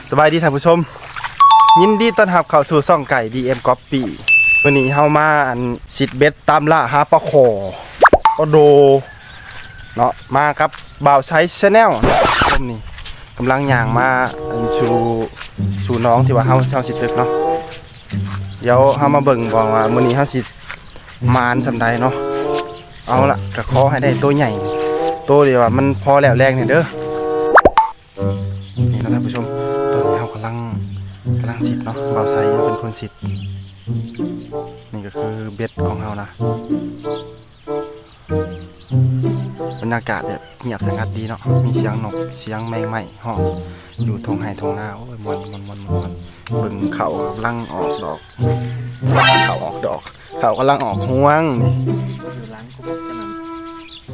สบายดีท่านผู้ชมยินดีต้อนรับเข้าสู่ช่องไก่ DM Copy วันนี้เฮามาสิทธิ์เบ็ดตามล่าหาปลาขอปลาโดเนาะมาครับบ่าวใช้ Channel ชมนี่กำลังย่างมาสู่น้องที่ว่าเฮาสิตึกเนาะเดี๋ยวเฮามาเบิ่งบอกว่ามื้อนี้เฮาสิมานสำใดเนาะเอาละก็ขอให้ได้ตัวใหญ่ตัวเดียวว่ามันพอแล้วแรงนี่เด้อนี่นะท่านผู้ชมตอนนี้เฮากำลังสิทธิ์เนาะบ่าวไซเป็นคนสิทธิ์นี่ก็คือเบ็ดของเฮานะบรรยากาศแบบเงียบสงัดดีเนาะมีเสียงนกเสียงแมงไม้ฮ้องอยู่ทงไห่ทงนาโอ้ยมวนเบิ่งเขากำลังออกดอกเขาออกดอกเขากำลังออกห่วงนี่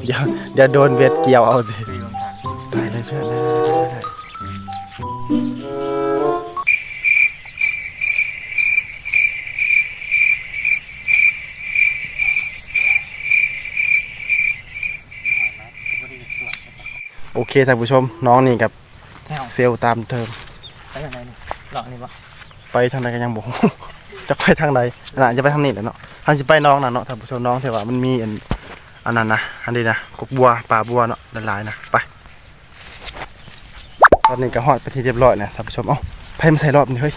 เดี๋ยวโดนเบ็ดเกี่ยวเอาดิได้เลยเพื่อนได้โอเคท่านผู้ชมน้องนี่กับเฟลตามเทอมไปทางไหนนี่หลอกนี่ปะไปทางใดกันยังบอก จะไปทางใดน่ะจะไปทางนี้แหละเนาะทางสิไปน้องน่ะเนาะท่านผู้ชมน้องแต่ว่ามันมีอันนั้นนะอันนี้นะกบบัวป่าบัวเนาะหลายๆนะไปตอนนี้ก็ฮอดไปที่เรียบร้อยนะท่านผู้ชมเอ้าไผมาใส่รอบนี่เฮ้ย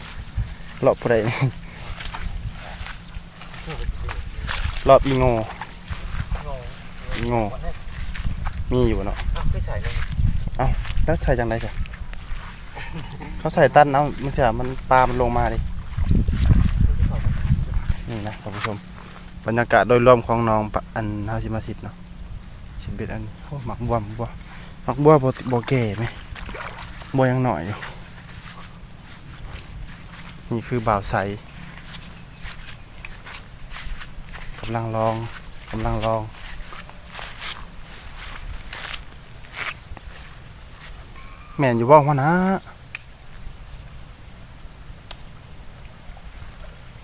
รอบผู้ใดนี่รอบอีโง่มีอยู่เนาะไม่ใส่เลย เอ้าแล้วใส่จังไรจ้ะเขาใส่ตั้นเอามันจะมันปลามันลงมาดินี่นะท่านผู้ชมบรรยากาศโดยรวมของน้องอันเฮาสิมาสิทธิ์เนาะสิเป็นอันโอ้หมักบัวบ่แก่ไหมบัวยังหน่อยอยู่นี่คือบ่าวใสกำลังลองแม่นอยู่ว่าหัวหน้า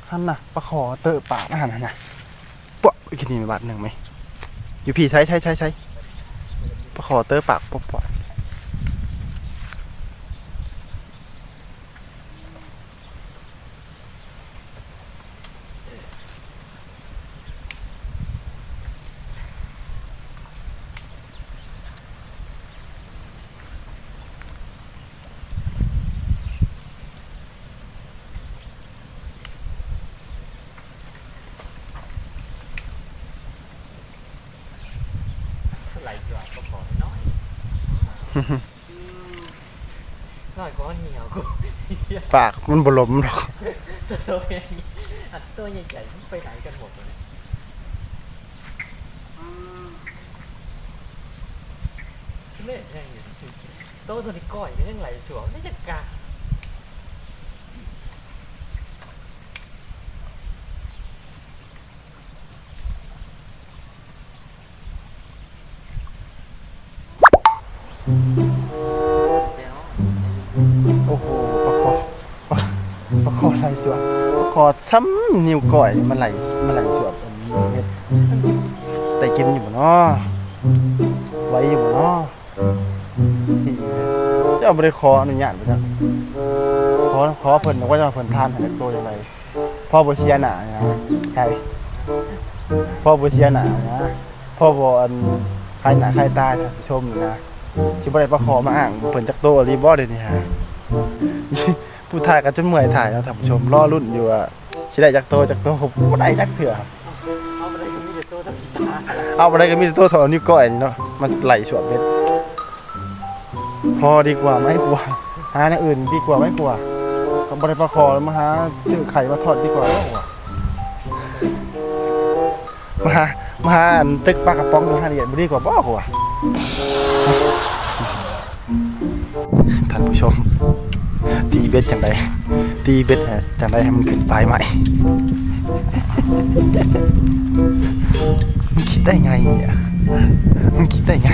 ท่านน่ะปลาขอเตอะปากอาหารนะปุ๊บอีกทีมีบาทหนึ่งไหมอยู่พี่ใช้ปลาขอเตอะปากปุ๊บไหลจวดก็ขอน้อยก็เหี่ยวกูปากมันบลมหรอกตัวใหญ่ๆไปไหนกันหมดเลยเล่นยังอยู่โต๊ะตัวนี้ก้อยไม่ยังไหลสวมไม่จะกะโอ้โหปลาคอไหลสวมปลาคอช้ำนิ้วก้อยมันไหลสวมอันนี้เฮ็ดได้กินอยู่บ่เนาะไว้อยู่บ่เนาะจะเอาไปขออนุญาตไปจ้ะขอเพิ่นว่าจะเพิ่นทานให้ตัวยังไงพ่อบ่เชียร์หน้านะใช่พ่อบ่เชียร์หน้านะพ่อบ่อันใครหน้าใครตาท่านผู้ชมนี่นะสิบ่ได้ปลาขอมาอ้างเพิ่นจักโตอีหลีบ่เด้นี่ฮะผู้ถ่ายก็จนเมื่อยถ่ายแล้วท่านผู้ชมรอรุ่นอยู่ว่าสิได้จักโตบ่ได้จักเถื่อครับเอาไปได้ก็มีแต่ตัวทั้งตาเอาบ่ได้ก็มีแต่โตเท่านิ้วก้อยนี่เนาะมันไหลสวมเม็ดพอดีกว่าไหมกว่าหาในอื่นดีกว่าไหมกว่าก็บ่ได้ปลาขอแล้วมาหาซื้อไข่มาทอดดีกว่ามาหาอันตึกปลากระป๋องอยู่5เหรียญบ่ดีกว่าบ่กว่าท่านผู้ชมตีเบ็ดจังไดให้มันขึ้นปลายใหม่มันคิดได้ไงเนี่ยมันคิดได้ไง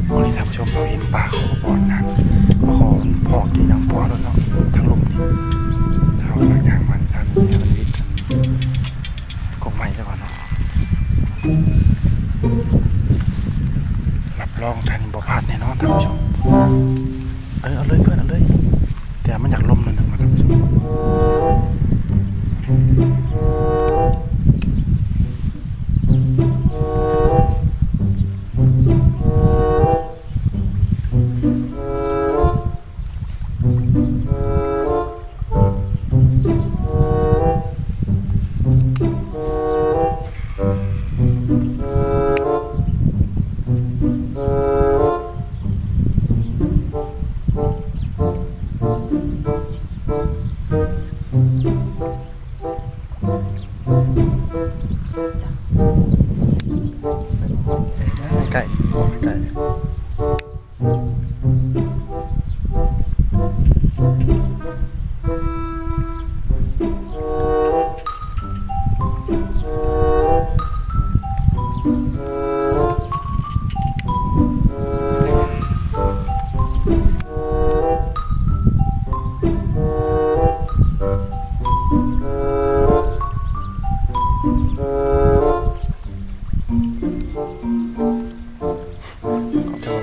โอ้ยท่านผู้ชมเราเห็นปลาเขาปอนนะปลาขอพอกกินน้ำปอแล้วเนาะทั้งลมนี่เราหลังอย่างมันทางนี้มันวิทย์กบใหม่ซะก่อนเนาะรับรองท่านบ่พลาดแน่นอนท่านผู้ชมเอาเลยเพื่อนเอาเลย มันอยากล่มนั่นนะท่านผู้ชมไก่ไก่ก็จะ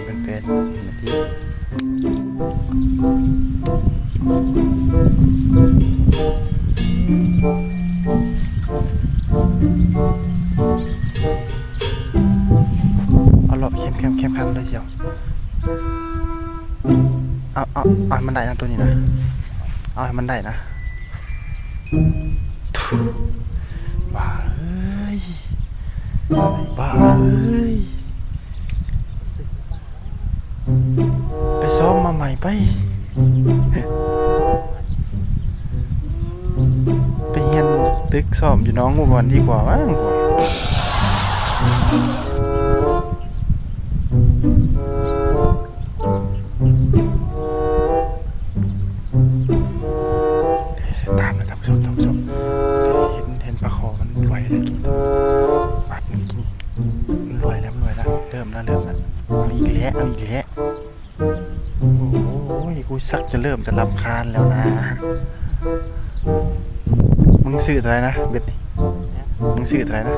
มันเป็นเอาเลาะเข้มพันเลยเชียวเอามันได้นะตัวนี้นะเอาให้มันได้นะบ้าเลยบ้าเลยไปซ้อมมาใหม่ไปไปเฮียนตึกซ้อมอยู่น้องก่อนดีกว่ามั้งกว่าตามนะท่านผู้ชมเห็นปลาคอมันลอยแล้วกินตัวบาดมันกินมันลอยแล้วเริ่มแล้วเอาอีกแล้วโอ้ยกูสักจะเริ่มจะรำคาญแล้วนะมึงซื้อเท่าไหร่นะเบ็ดนี่มึงซื้อเท่าไหร่นะ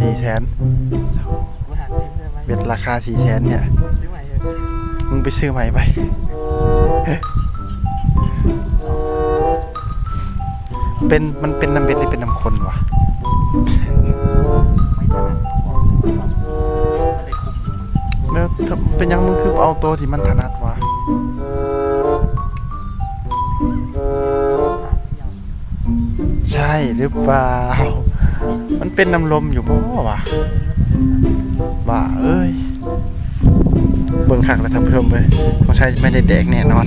400,000เบ็ดราคา400,000เนี่ยมึงไปซื้อใหม่ไปมันเป็นน้ำเบ็ดหรือเป็นน้ำคนวะแล้วเป็นยังมึงคือเอาตัวที่มันถนัดวะใช่หรือเปล่ามันเป็นน้ำลมอยู่บ่วะบ้าเอ้ยเบิ่งคักแล้วท่านผู้ชมเว้ยคงใช้ไม่ได้แดกแน่นอน